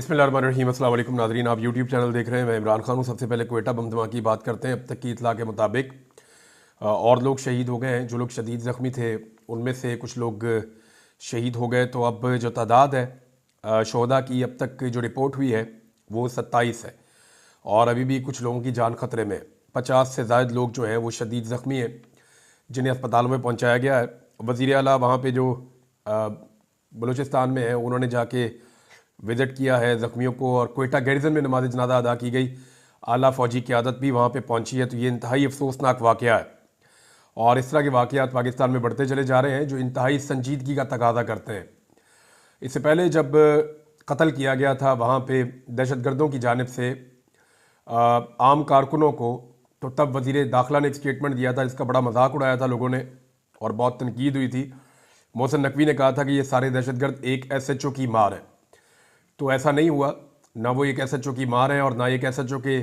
बिस्मिल्लाहिर्रहमानिर्रहीम। अस्सलाम वालेकुम नाज़रीन, आप यूट्यूब चैनल देख रहे हैं। मैं इमरान खान हूँ। सबसे पहले क्वेटा बम धमाके की बात करते हैं। अब तक की इतला के मुताबिक और लोग शहीद हो गए हैं। जो लोग शदीद ज़ख्मी थे उनमें से कुछ लोग शहीद हो गए। तो अब जो तादाद है शोहदा की, अब तक जो रिपोर्ट हुई है वो 27 है और अभी भी कुछ लोगों की जान ख़तरे में। 50 से ज़ायद लोग जो हैं वो शदीद ज़ख्मी हैं जिन्हें अस्पतालों में पहुँचाया गया है। वज़ीर आला वहाँ पर जो बलूचिस्तान में है उन्होंने जाके विज़िट किया है ज़ख्मियों को और क्वेटा गैरिजन में नमाज जनाजा अदा की गई। आला फ़ौजी क़यादत भी वहाँ पे पहुँची है। तो ये इंतहाई अफसोसनाक वाक़या है और इस तरह के वाक़यात पाकिस्तान में बढ़ते चले जा रहे हैं जो इंतहाई संजीदगी का तकाज़ा करते हैं। इससे पहले जब कत्ल किया गया था वहाँ पे दहशतगर्दों की जानिब से आम कारकुनों को, तो तब वज़ीर दाखिला ने एक स्टेटमेंट दिया था जिसका बड़ा मजाक उड़ाया था लोगों ने और बहुत तनकीद हुई थी। मोहसिन नकवी ने कहा था कि ये सारे दहशतगर्द एक SHO की मार है। तो ऐसा नहीं हुआ। ना वो एक SHO की मार है और ना एक SHO के,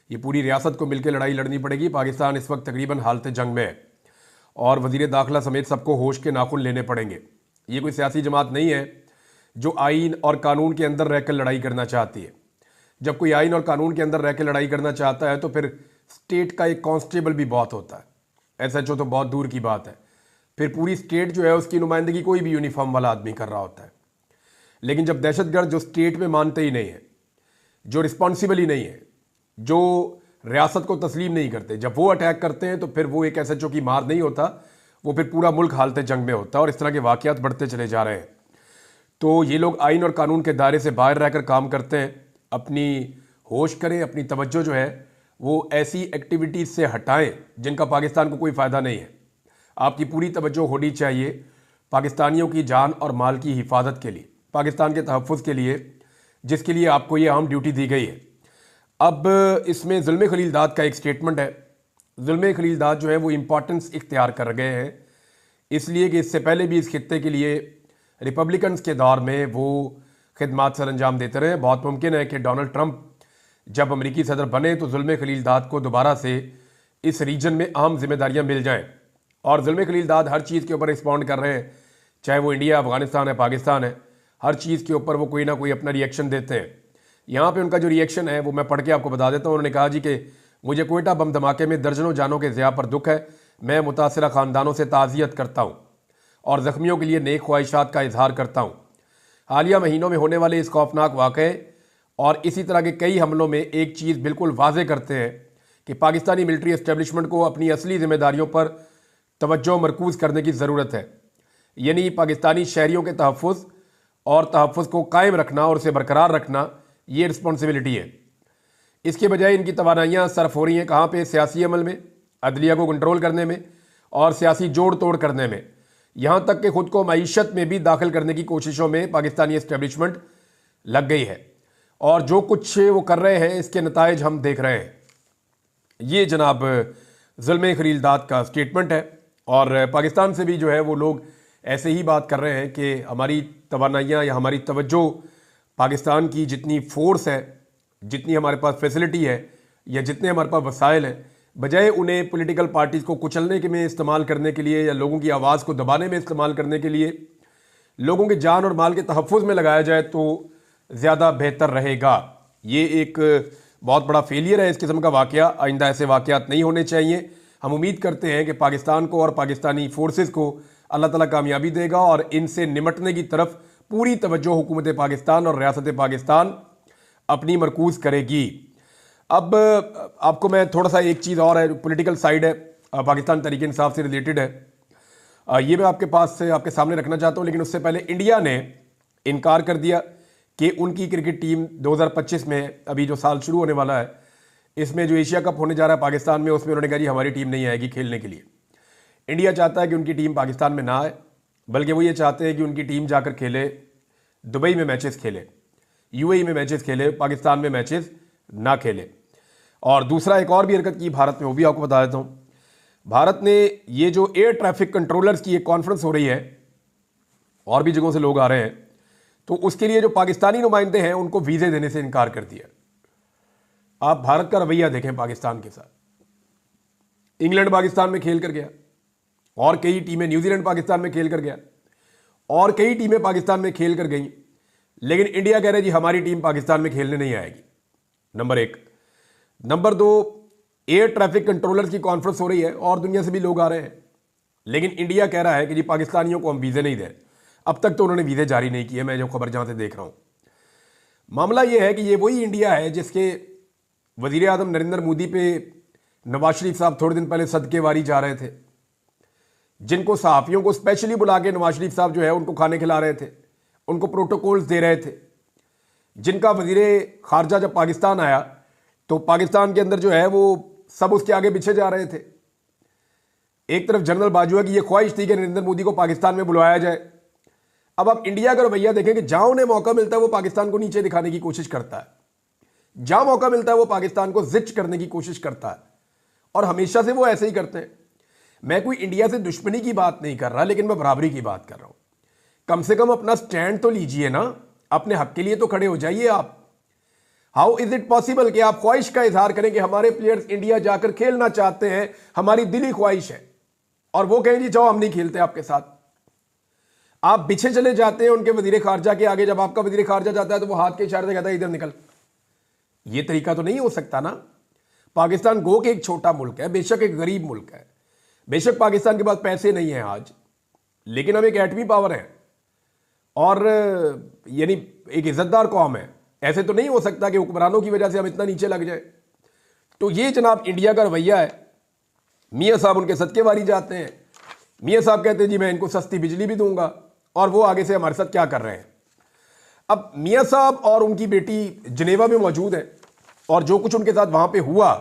ये पूरी रियासत को मिलकर लड़ाई लड़नी पड़ेगी। पाकिस्तान इस वक्त तकरीबन हालत जंग में है और वज़ीर दाखिला समेत सबको होश के नाखून लेने पड़ेंगे। ये कोई सियासी जमात नहीं है जो आइन और कानून के अंदर रहकर लड़ाई करना चाहती है। जब कोई आइन और कानून के अंदर रहकर लड़ाई करना चाहता है तो फिर स्टेट का एक कांस्टेबल भी बहुत होता है। SHO तो बहुत दूर की बात है। फिर पूरी स्टेट जो है उसकी नुमाइंदगी कोई भी यूनिफॉर्म वाला आदमी कर रहा होता है। लेकिन जब दहशतगर्द जो स्टेट में मानते ही नहीं है, जो रिस्पॉन्सिबल ही नहीं है, जो रियासत को तस्लीम नहीं करते, जब वो अटैक करते हैं तो फिर वो एक SHO की मार नहीं होता, वो फिर पूरा मुल्क हालत जंग में होता है और इस तरह के वाक़यात बढ़ते चले जा रहे हैं। तो ये लोग आइन और कानून के दायरे से बाहर रहकर काम करते हैं। अपनी होश करें, अपनी तवज्जो जो है वो ऐसी एक्टिविटीज़ से हटाएं जिनका पाकिस्तान को कोई फ़ायदा नहीं है। आपकी पूरी तवज्जो होनी चाहिए पाकिस्तानियों की जान और माल की हिफाजत के लिए, पाकिस्तान के तहफ़्फ़ुज़ के लिए, जिसके लिए आपको ये अहम ड्यूटी दी गई है। अब इसमें ज़ुल्म खलीलदाद का एक स्टेटमेंट है। ज़ुल्म खलीलदाद जो है वो इम्पॉर्टेंस इख्तियार कर गए हैं इसलिए कि इससे पहले भी इस खित्ते के लिए रिपब्लिकन्स के दौर में वो खिदमात सर अंजाम देते रहे। बहुत मुमकिन है कि डोनाल्ड ट्रंप जब अमरीकी सदर बने तो ज़ुल्म खलीलदाद को दोबारा से इस रीजन में अहम जिम्मेदारियाँ मिल जाएँ। और ज़ुल्म खलीलदाद हर चीज़ के ऊपर रिस्पॉन्ड कर रहे हैं, चाहे वो इंडिया, अफगानिस्तान है, पाकिस्तान है, हर चीज़ के ऊपर वो कोई ना कोई अपना रिएक्शन देते हैं। यहाँ पे उनका जो रिएक्शन है वो मैं पढ़ के आपको बता देता हूँ। उन्होंने कहा जी कि मुझे क्वेटा बम धमाके में दर्जनों जानों के ज़िया पर दुख है। मैं मुतासरा ख़ानदानों से ताज़ियत करता हूँ और ज़ख्मियों के लिए नेक ख्वाहिशात का इजहार करता हूँ। हालिया महीनों में होने वाले इस खौफनाक वाक़े और इसी तरह के कई हमलों में एक चीज़ बिल्कुल वाज़े करते हैं कि पाकिस्तानी मिलिट्री एस्टेब्लिशमेंट को अपनी असली जिम्मेदारियों पर तवज्जो मरकूज़ करने की ज़रूरत है, यानी पाकिस्तानी शहरियों के तहफ़्फ़ुज़ और तहफ़्फ़ुज़ को कायम रखना और उसे बरकरार रखना, ये रिस्पॉन्सिबिलिटी है। इसके बजाय इनकी तवानाइयाँ सर्फ हो रही हैं कहाँ पे? सियासी अमल में, अदलिया को कंट्रोल करने में और सियासी जोड़ तोड़ करने में। यहाँ तक कि ख़ुद को मईशत में भी दाखिल करने की कोशिशों में पाकिस्तानी एस्टेब्लिशमेंट लग गई है और जो कुछ वो कर रहे हैं इसके नताइज हम देख रहे हैं। ये जनाब ज़ुल्म खलीलदाद का स्टेटमेंट है और पाकिस्तान से भी जो है वो लोग ऐसे ही बात कर रहे हैं कि हमारी तवानाइयाँ या हमारी तवज्जो पाकिस्तान की जितनी फ़ोर्स है, जितनी हमारे पास फैसिलिटी है या जितने हमारे पास वसाइल हैं, बजाय उन्हें पॉलिटिकल पार्टीज़ को कुचलने के में इस्तेमाल करने के लिए या लोगों की आवाज़ को दबाने में इस्तेमाल करने के लिए लोगों के जान और माल के तहफ़्फ़ुज़ में लगाया जाए तो ज़्यादा बेहतर रहेगा। ये एक बहुत बड़ा फेलियर है इस किस्म का वाक़या। आइंदा ऐसे वाक़यात नहीं होने चाहिए। हम उम्मीद करते हैं कि पाकिस्तान को और पाकिस्तानी फोर्सेस को अल्लाह ताला कामयाबी देगा और इनसे निमटने की तरफ पूरी तवज्जो हुकूमत पाकिस्तान और रियासत पाकिस्तान अपनी मरकूज़ करेगी। अब आपको मैं थोड़ा सा एक चीज़ और है, पॉलिटिकल साइड है, पाकिस्तान तहरीक इंसाफ से रिलेटेड है, ये मैं आपके पास से आपके सामने रखना चाहता हूँ। लेकिन उससे पहले इंडिया ने इनकार कर दिया कि उनकी क्रिकेट टीम 2025 में, अभी जो साल शुरू होने वाला है, इसमें जो एशिया कप होने जा रहा है पाकिस्तान में, उसमें उन्होंने कहा जी हमारी टीम नहीं आएगी खेलने के लिए। इंडिया चाहता है कि उनकी टीम पाकिस्तान में ना आए, बल्कि वो ये चाहते हैं कि उनकी टीम जाकर खेले, दुबई में मैचेस खेले, UAE में मैचेस खेले, पाकिस्तान में मैचेस ना खेले। और दूसरा एक और भी हरकत की भारत में, वो भी आपको बता देता हूँ। भारत ने ये जो एयर ट्रैफिक कंट्रोलर्स की एक कॉन्फ्रेंस हो रही है और भी जगहों से लोग आ रहे हैं, तो उसके लिए जो पाकिस्तानी नुमाइंदे हैं उनको वीज़े देने से इनकार कर दिया। आप भारत का रवैया देखें पाकिस्तान के साथ। इंग्लैंड पाकिस्तान में खेल कर गया और कई टीमें, न्यूजीलैंड पाकिस्तान में खेल कर गया और कई टीमें पाकिस्तान में खेल कर गई, लेकिन इंडिया कह रहा है जी हमारी टीम पाकिस्तान में खेलने नहीं आएगी, नंबर एक। नंबर दो, एयर ट्रैफिक कंट्रोलर की कॉन्फ्रेंस हो रही है और दुनिया से भी लोग आ रहे हैं, लेकिन इंडिया कह रहा है कि जी पाकिस्तानियों को हम वीज़े नहीं दें। अब तक तो उन्होंने वीज़े जारी नहीं किए, मैं जो खबर जहाँ से देख रहा हूँ। मामला ये है कि ये वही इंडिया है जिसके वज़ीर आज़म नरेंद्र मोदी पे नवाज शरीफ साहब थोड़े दिन पहले सदकेवारी जा रहे थे, जिनको सहाफ़ियों को स्पेशली बुला के नवाज शरीफ साहब जो है उनको खाने खिला रहे थे, उनको प्रोटोकॉल्स दे रहे थे, जिनका वज़ीर ख़ारजा जब पाकिस्तान आया तो पाकिस्तान के अंदर जो है वो सब उसके आगे पीछे जा रहे थे। एक तरफ जनरल बाजवा की ये ख्वाहिश थी कि नरेंद्र मोदी को पाकिस्तान में बुलाया जाए। अब आप इंडिया का रवैया देखें कि जहां उन्हें मौका मिलता है वो पाकिस्तान को नीचे दिखाने की कोशिश करता है, जहां मौका मिलता है वो पाकिस्तान को जिच करने की कोशिश करता है, और हमेशा से वो ऐसे ही करते हैं। मैं कोई इंडिया से दुश्मनी की बात नहीं कर रहा, लेकिन मैं बराबरी की बात कर रहा हूं। कम से कम अपना स्टैंड तो लीजिए ना, अपने हक के लिए तो खड़े हो जाइए आप। हाउ इज इट पॉसिबल कि आप ख्वाहिश का इजहार करें कि हमारे प्लेयर्स इंडिया जाकर खेलना चाहते हैं, हमारी दिली ख्वाहिश है, और वो कहें जी जाओ हम नहीं खेलते आपके साथ। आप पीछे चले जाते हैं उनके वजीर खारजा के आगे, जब आपका वजीर खारजा जाता है तो वो हाथ के इशारे से कहता है इधर निकल। ये तरीका तो नहीं हो सकता ना। पाकिस्तान गो के एक छोटा मुल्क है, बेशक एक गरीब मुल्क है, बेशक पाकिस्तान के पास पैसे नहीं है आज, लेकिन हम एक एटमी पावर है और यानी एक इज्जतदार कौम है। ऐसे तो नहीं हो सकता कि हुक्मरानों की वजह से हम इतना नीचे लग जाए। तो ये जनाब इंडिया का रवैया है। मियाँ साहब उनके सदकेवारी जाते हैं, मियाँ साहब कहते हैं जी मैं इनको सस्ती बिजली भी दूंगा, और वो आगे से हमारे साथ क्या कर रहे हैं। अब मियाँ साहब और उनकी बेटी जनेवा में मौजूद है, और जो कुछ उनके साथ वहां पे हुआ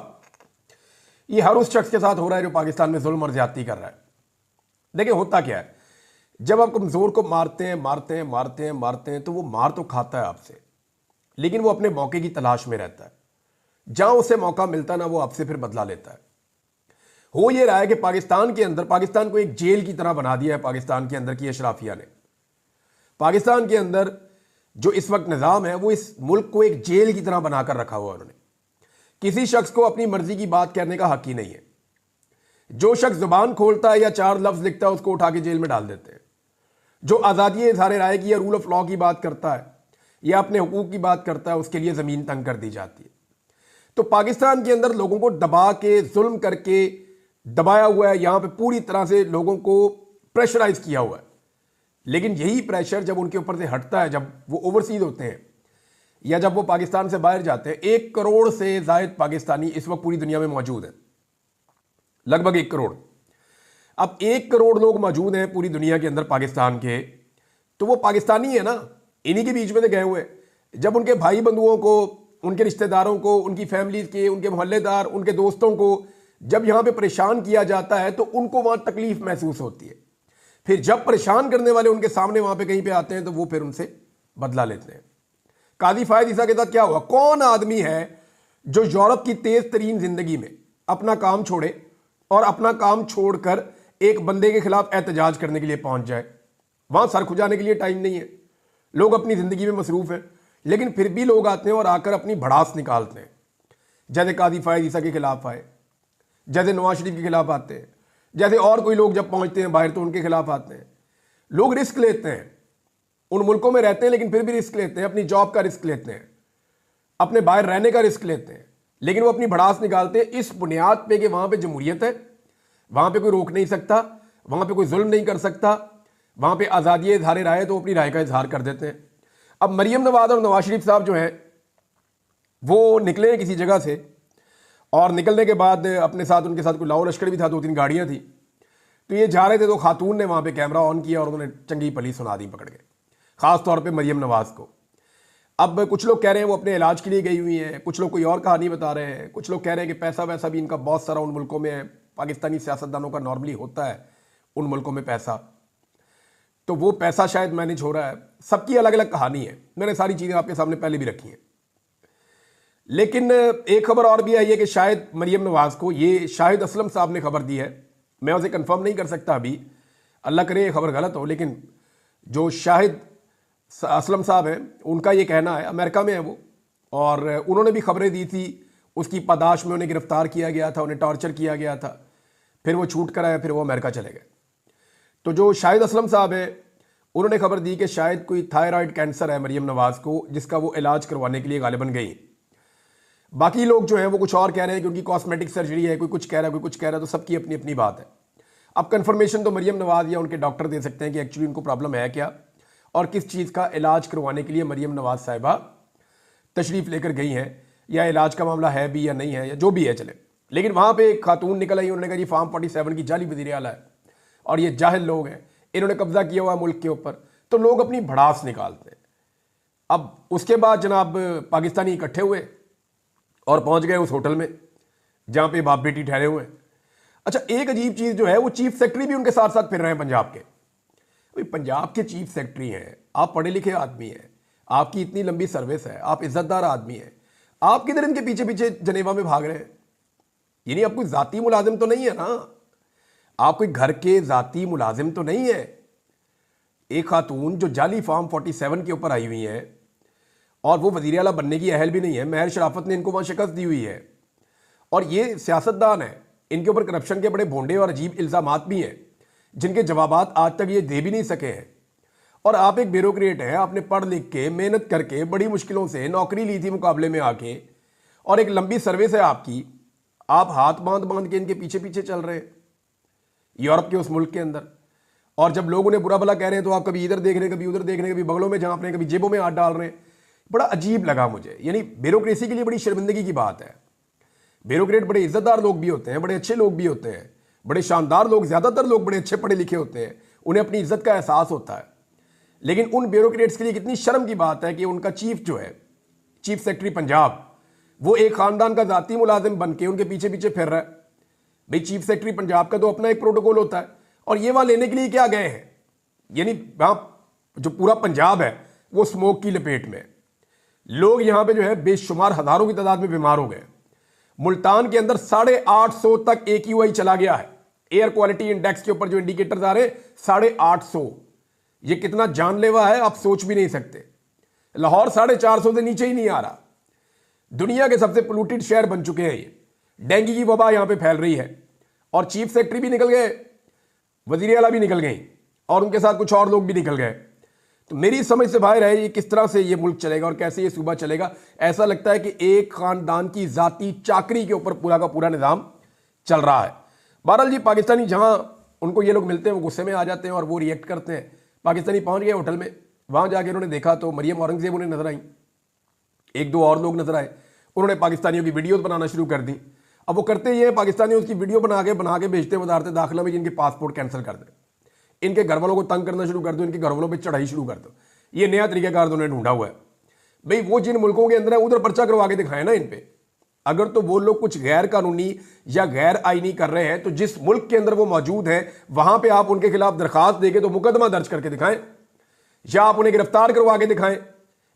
ये हर उस शख्स के साथ हो रहा है जो पाकिस्तान में जुल्म और ज्यादती कर रहा है। देखिए होता क्या है, जब आप कमजोर को मारते हैं मारते हैं मारते हैं मारते हैं तो वो मार तो खाता है आपसे, लेकिन वो अपने मौके की तलाश में रहता है। जहां उसे मौका मिलता है ना, वो आपसे फिर बदला लेता है। हो ये रहा है कि पाकिस्तान के अंदर, पाकिस्तान को एक जेल की तरह बना दिया है पाकिस्तान के अंदर की अशराफिया ने। पाकिस्तान के अंदर जो इस वक्त निज़ाम है वो इस मुल्क को एक जेल की तरह बनाकर रखा हुआ है उन्होंने। किसी शख्स को अपनी मर्जी की बात करने का हक ही नहीं है। जो शख्स जुबान खोलता है या चार लफ्ज लिखता है उसको उठा के जेल में डाल देते हैं। जो आज़ादी इज़हार राय की या रूल ऑफ लॉ की बात करता है या अपने हुकूक की बात करता है उसके लिए ज़मीन तंग कर दी जाती है। तो पाकिस्तान के अंदर लोगों को दबा के, जुल्म करके दबाया हुआ है, यहां पे पूरी तरह से लोगों को प्रेशराइज किया हुआ है। लेकिन यही प्रेशर जब उनके ऊपर से हटता है, जब वो ओवरसीज होते हैं या जब वो पाकिस्तान से बाहर जाते हैं, 1 करोड़ से जायद पाकिस्तानी इस वक्त पूरी दुनिया में मौजूद है, लगभग 1 करोड़। अब 1 करोड़ लोग मौजूद हैं पूरी दुनिया के अंदर पाकिस्तान के, तो वो पाकिस्तानी है ना, इन्हीं के बीच में से गए हुए। जब उनके भाई बंधुओं को, उनके रिश्तेदारों को, उनकी फैमिली के, उनके मोहल्लेदार, उनके दोस्तों को जब यहां पे परेशान किया जाता है तो उनको वहां तकलीफ महसूस होती है। फिर जब परेशान करने वाले उनके सामने वहां पे कहीं पे आते हैं तो वो फिर उनसे बदला लेते हैं। काजी फायद ईसा के साथ क्या हुआ? कौन आदमी है जो यूरोप की तेज तरीन जिंदगी में अपना काम छोड़े और अपना काम छोड़कर एक बंदे के खिलाफ एहतजाज करने के लिए पहुंच जाए? वहां सर खुजाने के लिए टाइम नहीं है, लोग अपनी जिंदगी में मसरूफ हैं, लेकिन फिर भी लोग आते हैं और आकर अपनी भड़ास निकालते हैं। जैसे काजी फायद ईसा के खिलाफ आए, जैसे नवाज शरीफ के खिलाफ आते हैं, जैसे और कोई लोग जब पहुंचते हैं बाहर तो उनके खिलाफ आते हैं। लोग रिस्क लेते हैं, उन मुल्कों में रहते हैं लेकिन फिर भी रिस्क लेते हैं, अपनी जॉब का रिस्क लेते हैं, अपने बाहर रहने का रिस्क लेते हैं, लेकिन वो अपनी भड़ास निकालते हैं इस बुनियाद पे कि वहां पे जमहूरियत है, वहां पे कोई रोक नहीं सकता, वहां पे कोई जुल्म नहीं कर सकता, वहां पे आज़ादी इज़हार राय है, तो अपनी राय का इजहार कर देते हैं। अब मरियम नवाज और नवाज शरीफ साहब जो हैं वो निकले किसी जगह से, और निकलने के बाद अपने साथ, उनके साथ कोई लाओ लश्कर भी था, 2-3 गाड़ियां थी, तो ये जा रहे थे तो खातून ने वहां पे कैमरा ऑन किया और उन्होंने चंगी पली सुना दी पकड़ के, खास तौर पे मरियम नवाज को। अब कुछ लोग कह रहे हैं वो अपने इलाज के लिए गई हुई हैं, कुछ लोग कोई और कहानी बता रहे हैं, कुछ लोग कह रहे हैं कि पैसा वैसा भी इनका बहुत सारा उन मुल्कों में है। पाकिस्तानी सियासतदानों का नॉर्मली होता है उन मुल्कों में पैसा, तो वो पैसा शायद मैनेज हो रहा है। सबकी अलग अलग कहानी है, मैंने सारी चीज़ें आपके सामने पहले भी रखी हैं। लेकिन एक खबर और भी आई है कि शायद मरियम नवाज को, ये शाहिद असलम साहब ने खबर दी है, मैं उसे कंफर्म नहीं कर सकता अभी, अल्लाह करे ये खबर गलत हो, लेकिन जो शाहिद असलम साहब हैं उनका ये कहना है, अमेरिका में है वो, और उन्होंने भी खबरें दी थी, उसकी पादाश में उन्हें गिरफ्तार किया गया था, उन्हें टॉर्चर किया गया था, फिर वो छूट कर आए, फिर वो अमेरिका चले गए। तो जो शाहिद असलम साहब हैं उन्होंने खबर दी कि शायद कोई थायराइड कैंसर है मरियम नवाज को, जिसका वो इलाज करवाने के लिए गालिबन गई। बाकी लोग जो हैं वो कुछ और कह रहे हैं कि उनकी कॉस्मेटिक सर्जरी है, कोई कुछ कह रहा है, कोई कुछ कह रहा है, तो सबकी अपनी अपनी बात है। अब कंफर्मेशन तो मरियम नवाज या उनके डॉक्टर दे सकते हैं कि एक्चुअली उनको प्रॉब्लम है क्या और किस चीज़ का इलाज करवाने के लिए मरियम नवाज साहिबा तशरीफ़ लेकर गई हैं, या इलाज का मामला है भी या नहीं है, या जो भी है चले। लेकिन वहाँ पे एक खातून निकल आई, उन्होंने कहा जी फार्म 47 की जाली वज़ीर आला है और ये जाहिल लोग हैं, इन्होंने कब्जा किया हुआ है मुल्क के ऊपर, तो लोग अपनी भड़ास निकालते हैं। अब उसके बाद जनाब पाकिस्तानी इकट्ठे हुए और पहुँच गए उस होटल में जहाँ पे बाप बेटी ठहरे हुए हैं। अच्छा, एक अजीब चीज़ जो है वो चीफ सेक्रेटरी भी उनके साथ साथ फिर रहे हैं पंजाब के। भाई पंजाब के चीफ सेक्रेटरी हैं, आप पढ़े लिखे आदमी हैं, आपकी इतनी लंबी सर्विस है, आप इज्जतदार आदमी हैं, आप किधर इनके पीछे पीछे जनेवा में भाग रहे हैं? यानी आप कोई जाती मुलाजिम तो नहीं है ना, आप कोई घर के जाती मुलाजिम तो नहीं है। एक खातून जो जाली फार्म 47 के ऊपर आई हुई है और वो वज़ीर आला बनने की अहल भी नहीं है, महर शराफत ने इनको वहाँ शिकस्त दी हुई है और ये सियासतदान है, इनके ऊपर करप्शन के बड़े भोंडे और अजीब इल्ज़ामात भी हैं जिनके जवाबात आज तक ये दे भी नहीं सके हैं। और आप एक ब्यूरोक्रेट हैं, आपने पढ़ लिख के मेहनत करके बड़ी मुश्किलों से नौकरी ली थी मुकाबले में आके, और एक लंबी सर्विस है आपकी, आप हाथ बांध बांध के इनके पीछे पीछे चल रहे हैं यूरोप के उस मुल्क के अंदर। और जब लोग उन्हें बुरा भला कह रहे हैं तो आप कभी इधर देख रहे हैं, कभी उधर देख रहे हैं, कभी बगलों में झांप रहे हैं, कभी जेबों में हाथ डाल रहे हैं। बड़ा अजीब लगा मुझे। यानी ब्यूरोक्रेसी के लिए बड़ी शर्मिंदगी की बात है। ब्यूरोक्रेट बड़े इज्जतदार लोग भी होते हैं, बड़े अच्छे लोग भी होते हैं, बड़े शानदार लोग, ज़्यादातर लोग बड़े अच्छे पढ़े लिखे होते हैं, उन्हें अपनी इज्जत का एहसास होता है। लेकिन उन ब्यूरोक्रेट्स के लिए कितनी शर्म की बात है कि उनका चीफ जो है, चीफ सेक्रेटरी पंजाब, वो एक खानदान का जाती मुलाजिम बन के उनके पीछे पीछे फिर रहा है। भाई चीफ सेक्रेटरी पंजाब का तो अपना एक प्रोटोकॉल होता है, और ये वहाँ लेने के लिए क्या गए हैं? यानी वहाँ जो पूरा पंजाब है वो स्मोक की लपेट में, लोग यहाँ पे जो है बेशुमार हज़ारों की तादाद में बीमार हो गए। मुल्तान के अंदर 850 तक AQI चला गया है, एयर क्वालिटी इंडेक्स के ऊपर जो इंडिकेटर्स आ रहे हैं 850। ये कितना जानलेवा है आप सोच भी नहीं सकते। लाहौर 450 से नीचे ही नहीं आ रहा। दुनिया के सबसे पोल्यूटेड शहर बन चुके हैं ये। डेंगू की वबा यहां पे फैल रही है और चीफ सेक्रेटरी भी निकल गए, वजीर आला भी निकल गई और उनके साथ कुछ और लोग भी निकल गए। तो मेरी समझ से बाहर है ये किस तरह से ये मुल्क चलेगा और कैसे ये सूबा चलेगा। ऐसा लगता है कि एक खानदान की जाती चाकरी के ऊपर पूरा का पूरा निज़ाम चल रहा है। बहरहाल जी, पाकिस्तानी जहां उनको ये लोग मिलते हैं वो गुस्से में आ जाते हैं और वो रिएक्ट करते हैं। पाकिस्तानी पहुंच गए होटल में, वहां जाके उन्होंने देखा तो मरियम औरंगजेब उन्हें नजर आई, एक दो और लोग नजर आए। उन्होंने पाकिस्तानियों की वीडियोस बनाना शुरू कर दी। अब वो करते ये पाकिस्तानी उसकी वीडियो बना के भेजते वजारत दाखिला में, जिनके पासपोर्ट कैंसिल कर दे, इनके घर वालों को तंग करना शुरू कर दो, इनके घर वालों पर चढ़ाई शुरू कर दो। ये नया तरीकाकार उन्होंने ढूंढा हुआ है। भाई वो जिन मुल्कों के अंदर है उधर पर्चा करवा के दिखाए ना इन पे। अगर तो वो लोग कुछ गैर कानूनी या गैर आईनी कर रहे हैं तो जिस मुल्क के अंदर वो मौजूद है वहां पे आप उनके खिलाफ दरखास्त देके तो मुकदमा दर्ज करके दिखाएं या आप उन्हें गिरफ्तार करवा के दिखाएं।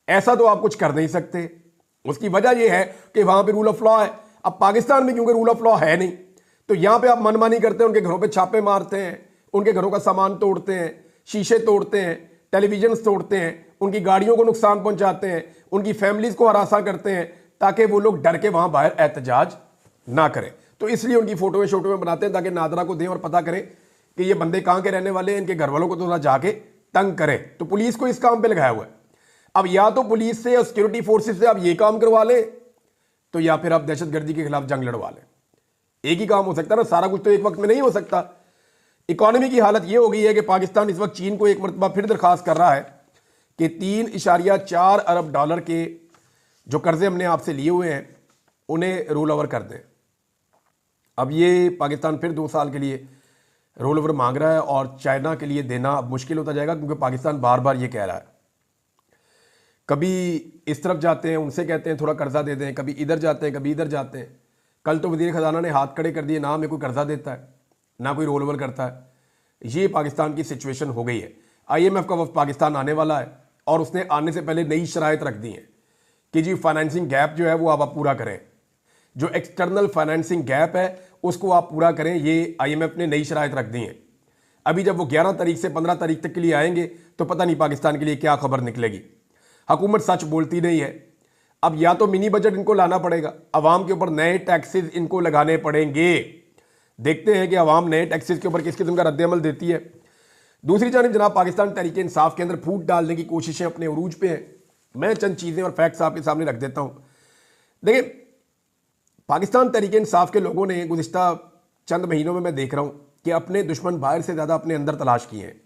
ऐसा तो आप कुछ कर नहीं सकते। उसकी वजह यह है कि वहां पे रूल ऑफ लॉ है। अब पाकिस्तान में क्योंकि रूल ऑफ लॉ है नहीं, तो यहां पे आप मनमानी करते हैं, उनके घरों पे छापे मारते हैं, उनके घरों का सामान तोड़ते हैं, शीशे तोड़ते हैं, टेलीविजन तोड़ते हैं, उनकी गाड़ियों को नुकसान पहुंचाते हैं, उनकी फैमिलीज को हरासा करते हैं ताकि वो लोग डर के वहां बाहर एहतजाज ना करें। तो इसलिए उनकी फोटोएं शोटोएं बनाते हैं ताकि नादरा को दें और पता करें कि ये बंदे कहां के रहने वाले हैं, इनके घर वालों को तो जाके तंग करें। तो पुलिस को इस काम पे लगाया हुआ है। अब या तो पुलिस से और सिक्योरिटी फोर्सेस से आप ये काम करवा लें, तो या फिर आप दहशतगर्दी के खिलाफ जंग लड़वा लें। एक ही काम हो सकता है ना, सारा कुछ तो एक वक्त में नहीं हो सकता। इकोनॉमी की हालत ये हो गई है कि पाकिस्तान इस वक्त चीन को एक मरतबा फिर दरखास्त कर रहा है कि 3.4 अरब डॉलर के जो कर्जे हमने आपसे लिए हुए हैं उन्हें रोल ओवर कर दें। अब ये पाकिस्तान फिर 2 साल के लिए रोल ओवर मांग रहा है और चाइना के लिए देना अब मुश्किल होता जाएगा, क्योंकि पाकिस्तान बार बार ये कह रहा है। कभी इस तरफ जाते हैं, उनसे कहते हैं थोड़ा कर्जा दे दें, कभी इधर जाते हैं, कभी इधर जाते हैं। कल तो वज़ीर ख़जाना ने हाथ खड़े कर दिए, ना हमें कोई कर्जा देता है ना कोई रोल ओवर करता है। ये पाकिस्तान की सिचुएशन हो गई है। IMF का वक्त पाकिस्तान आने वाला है और उसने आने से पहले नई शराइत रख दी हैं कि जी फाइनेंसिंग गैप जो है वो आप पूरा करें, जो एक्सटर्नल फाइनेंसिंग गैप है उसको आप पूरा करें। ये IMF ने नई शराइत रख दी हैं। अभी जब वो 11 तारीख से 15 तारीख तक के लिए आएंगे तो पता नहीं पाकिस्तान के लिए क्या खबर निकलेगी। हुकूमत सच बोलती नहीं है। अब या तो मिनी बजट इनको लाना पड़ेगा, अवाम के ऊपर नए टैक्सेस इनको लगाने पड़ेंगे। देखते हैं कि अवाम नए टैक्सेस के ऊपर किस किस्म का रद्द अमल देती है। दूसरी जानब जनाब पाकिस्तान तहरीक इंसाफ के अंदर फूट डालने की कोशिशें अपने उरूज पे हैं। मैं चंद चीज़ें और फैक्ट्स आपके सामने रख देता हूँ। देखिए, पाकिस्तान तहरीक इंसाफ के लोगों ने गुज़िश्ता चंद महीनों में मैं देख रहा हूँ कि अपने दुश्मन बाहर से ज़्यादा अपने अंदर तलाश किए हैं।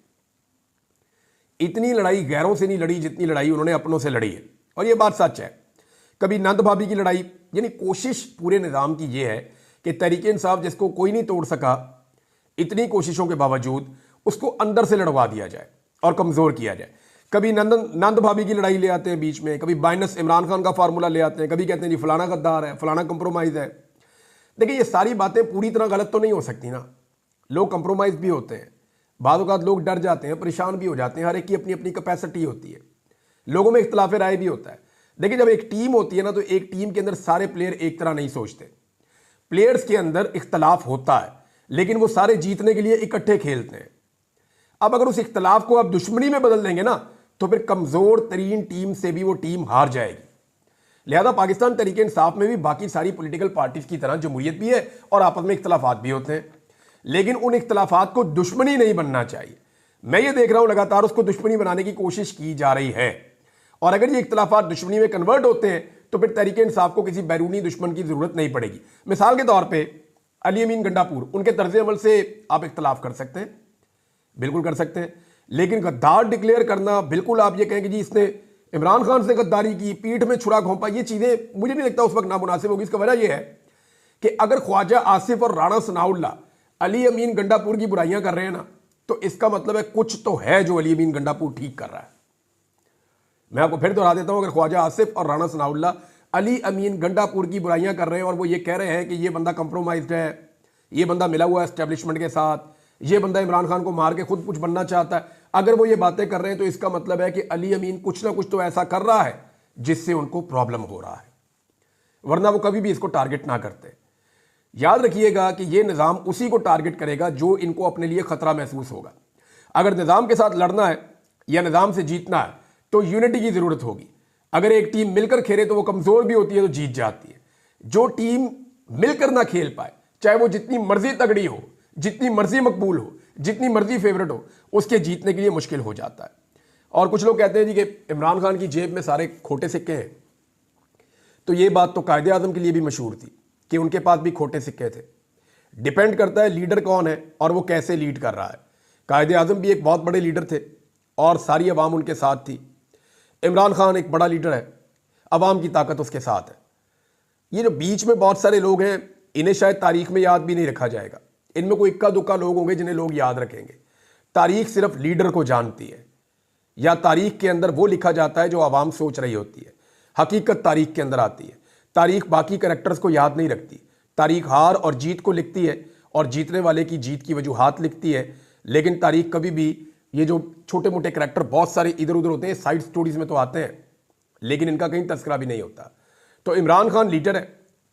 इतनी लड़ाई गैरों से नहीं लड़ी जितनी लड़ाई उन्होंने अपनों से लड़ी है, और ये बात सच है। कभी नंद भाभी की लड़ाई, यानी कोशिश पूरे निज़ाम की ये है कि तहरीक इंसाफ जिसको कोई नहीं तोड़ सका, इतनी कोशिशों के बावजूद उसको अंदर से लड़वा दिया जाए और कमज़ोर किया जाए। कभी नंद भाभी की लड़ाई ले आते हैं बीच में, कभी माइनस इमरान खान का फार्मूला ले आते हैं, कभी कहते हैं जी फलाना गद्दार है, फलाना कंप्रोमाइज़ है। देखिए, ये सारी बातें पूरी तरह गलत तो नहीं हो सकती ना। लोग कंप्रोमाइज़ भी होते हैं, बाद औक़ात लोग डर जाते हैं, परेशान भी हो जाते हैं। हर एक की अपनी अपनी कैपेसिटी होती है, लोगों में इख्तिलाफ राय भी होता है। देखिए, जब एक टीम होती है ना, तो एक टीम के अंदर सारे प्लेयर एक तरह नहीं सोचते। प्लेयर्स के अंदर इख्तिलाफ होता है, लेकिन वो सारे जीतने के लिए इकट्ठे खेलते हैं। अब अगर उस इख्तिलाफ को आप दुश्मनी में बदल देंगे ना, तो फिर कमज़ोर तरीन टीम से भी वो टीम हार जाएगी। लिहाजा पाकिस्तान तहरीक इंसाफ में भी बाकी सारी पॉलिटिकल पार्टीज की तरह जमहूरियत भी है और आपस में इख्तिलाफात भी होते हैं, लेकिन उन इख्तिलाफात को दुश्मनी नहीं बनना चाहिए। मैं ये देख रहा हूं लगातार उसको दुश्मनी बनाने की कोशिश की जा रही है, और अगर ये इख्तिलाफात दुश्मनी में कन्वर्ट होते हैं तो फिर तहरीक इंसाफ को किसी बैरूनी दुश्मन की जरूरत नहीं पड़ेगी। मिसाल के तौर पर अली अमीन गंडापुर, उनके तर्ज अमल से आप इख्तिलाफ कर सकते हैं, बिल्कुल कर सकते हैं, लेकिन गद्दार डिक्लेयर करना, बिल्कुल आप ये कहेंगे जी इसने इमरान खान से गद्दारी की, पीठ में छुरा घोंपा, ये चीज़ें मुझे नहीं लगता उस वक्त नामुनासिब होगी। इसका वजह यह है कि अगर ख्वाजा आसिफ और राणा सनाउल्लाह अली अमीन गंडापुर की बुराइयां कर रहे हैं ना, तो इसका मतलब है कुछ तो है जो अली अमीन गंडापुर ठीक कर रहा है। मैं आपको फिर दोहरा देता हूं, अगर ख्वाजा आसिफ और राणा सनाउल्लाह अली अमीन गंडापुर की बुराइयां कर रहे हैं और वो ये कह रहे हैं कि ये बंदा कंप्रोमाइज्ड है, ये बंदा मिला हुआ है एस्टेब्लिशमेंट के साथ, ये बंदा इमरान खान को मार के खुद कुछ बनना चाहता है, अगर वो ये बातें कर रहे हैं तो इसका मतलब है कि अली अमीन कुछ ना कुछ तो ऐसा कर रहा है जिससे उनको प्रॉब्लम हो रहा है, वरना वो कभी भी इसको टारगेट ना करते। याद रखिएगा कि ये निज़ाम उसी को टारगेट करेगा जो इनको अपने लिए खतरा महसूस होगा। अगर निज़ाम के साथ लड़ना है या निज़ाम से जीतना है तो यूनिटी की ज़रूरत होगी। अगर एक टीम मिलकर खेले तो वो कमज़ोर भी होती है तो जीत जाती है। जो टीम मिलकर ना खेल पाए, चाहे वो जितनी मर्जी तगड़ी हो, जितनी मर्जी मकबूल हो, जितनी मर्जी फेवरेट हो, उसके जीतने के लिए मुश्किल हो जाता है। और कुछ लोग कहते हैं जी कि इमरान खान की जेब में सारे खोटे सिक्के हैं, तो ये बात तो कायदे आज़म के लिए भी मशहूर थी कि उनके पास भी खोटे सिक्के थे। डिपेंड करता है लीडर कौन है और वो कैसे लीड कर रहा है। कायदे आज़म भी एक बहुत बड़े लीडर थे और सारी अवाम उनके साथ थी। इमरान खान एक बड़ा लीडर है, अवाम की ताकत उसके साथ है। ये जो बीच में बहुत सारे लोग हैं, इन्हें शायद तारीख में याद भी नहीं रखा जाएगा। इनमें कोई इक्का दुक्का लोग होंगे जिन्हें लोग याद रखेंगे। तारीख सिर्फ लीडर को जानती है, या तारीख के अंदर वो लिखा जाता है जो आवाम सोच रही होती है। हकीकत तारीख के अंदर आती है। तारीख बाकी कैरेक्टर्स को याद नहीं रखती। तारीख हार और जीत को लिखती है और जीतने वाले की जीत की वजूहात लिखती है, लेकिन तारीख कभी भी ये जो छोटे मोटे कैरेक्टर बहुत सारे इधर उधर होते हैं, साइड स्टोरीज में तो आते हैं, लेकिन इनका कहीं तस्करा भी नहीं होता। तो इमरान खान लीडर है,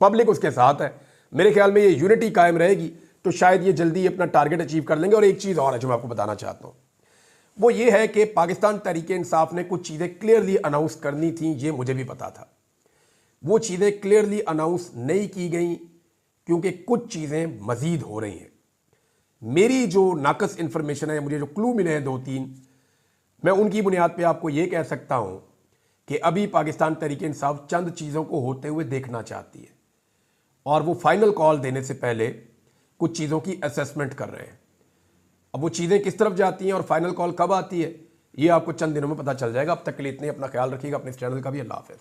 पब्लिक उसके साथ है। मेरे ख्याल में ये यूनिटी कायम रहेगी तो शायद ये जल्दी अपना टारगेट अचीव कर लेंगे। और एक चीज़ और है जो मैं आपको बताना चाहता हूँ, वो ये है कि पाकिस्तान तहरीक इंसाफ ने कुछ चीज़ें क्लियरली अनाउंस करनी थी, ये मुझे भी पता था। वो चीज़ें क्लियरली अनाउंस नहीं की गई क्योंकि कुछ चीज़ें मज़ीद हो रही हैं। मेरी जो नाकस इन्फॉर्मेशन है, मुझे जो क्लू मिले हैं 2-3, मैं उनकी बुनियाद पे आपको ये कह सकता हूं कि अभी पाकिस्तान तहरीक इंसाफ चंद चीज़ों को होते हुए देखना चाहती है और वो फाइनल कॉल देने से पहले कुछ चीज़ों की असेसमेंट कर रहे हैं। अब वो चीज़ें किस तरफ जाती हैं और फाइनल कॉल कब आती है, ये आपको चंद दिनों में पता चल जाएगा। अब तक के लिए इतने, अपना ख्याल रखिएगा, अपने इस चैनल का भी। अल्लाह हाफ़िज़।